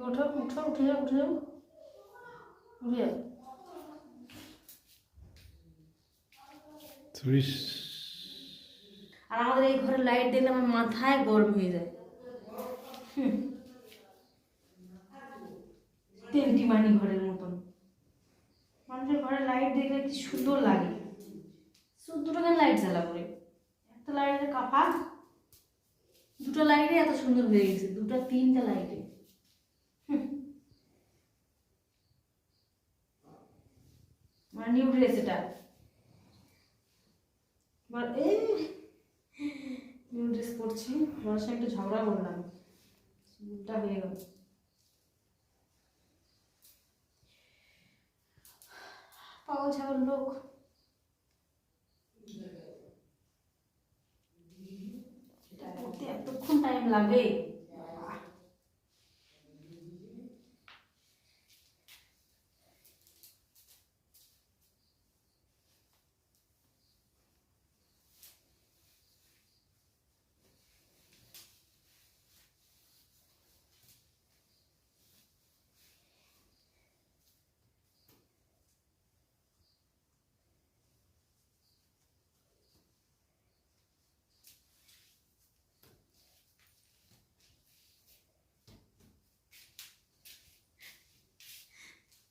ওঠো উঠো, উঠে যাও, উঠে যাও, উঠে যাও। আর আমাদের এই ঘরে লাইট দেখলে আমার মাথায় গরম হয়ে যায়। টেন্টিমানি ঘরের মতন। মানুষের ঘরে লাইট দেখলে কি সুন্দর লাগে। দুটো কেন লাইট জ্বালা করে, একটা লাইটের কাফা, দুটো লাইটে এত সুন্দর হয়ে গেছে, দুটো তিনটা লাইটে। মানে নিউ ড্রেস এটা, এই নিউ ড্রেস পরছি, ওর সঙ্গে একটু ঝগড়া করলাম, উল্টা হয়ে গেল। পাগল ছাগল লোক। এটা করতে এতক্ষণ টাইম লাগে।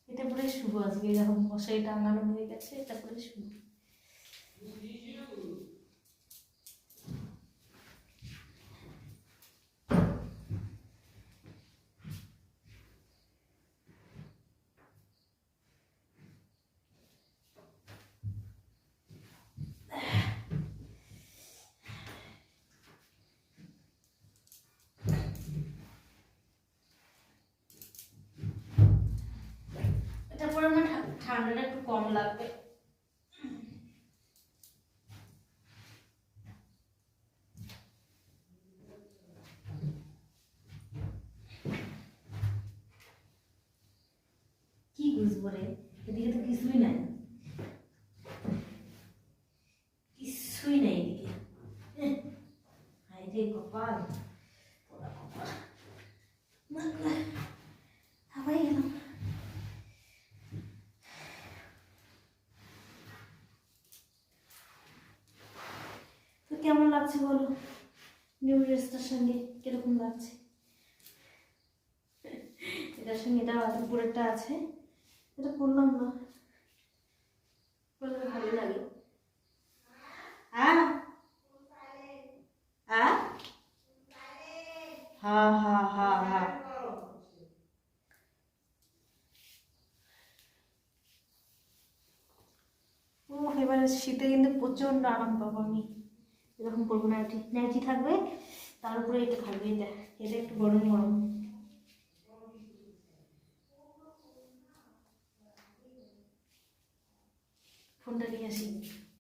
এটা পরে শুভ, আজকে যখন মশারি টাঙানো হয়ে গেছে এটা পরে শুভ। এটা পরে আমার ঠান্ডাটা একটু কম লাগবে। কি বুঝবো রে, এদিকে তো কিছুই নাই, কিছুই নাই এদিকে। হাই রে কপাল, পোড়া কপাল, হাওয়াই গেলাম। তো কেমন লাগছে বলো, নিউ ড্রেসটার সঙ্গে কিরকম লাগছে? এটার সঙ্গে এটা উপরেরটা আছে, এটা পরলাম না, পরলে ভালো লাগে। হ্যাঁ হ্যাঁ হ্যাঁ হ্যাঁ হ্যাঁ হ্যাঁ। ও এবারে শীতে কিন্তু প্রচন্ড আরাম পাবো আমি। এরকম করবো, নাইটি নাইটি থাকবে, তার উপরে এটা থাকবে, এটা এটা একটু গরম গরম। ফোনটা নিয়ে আসি।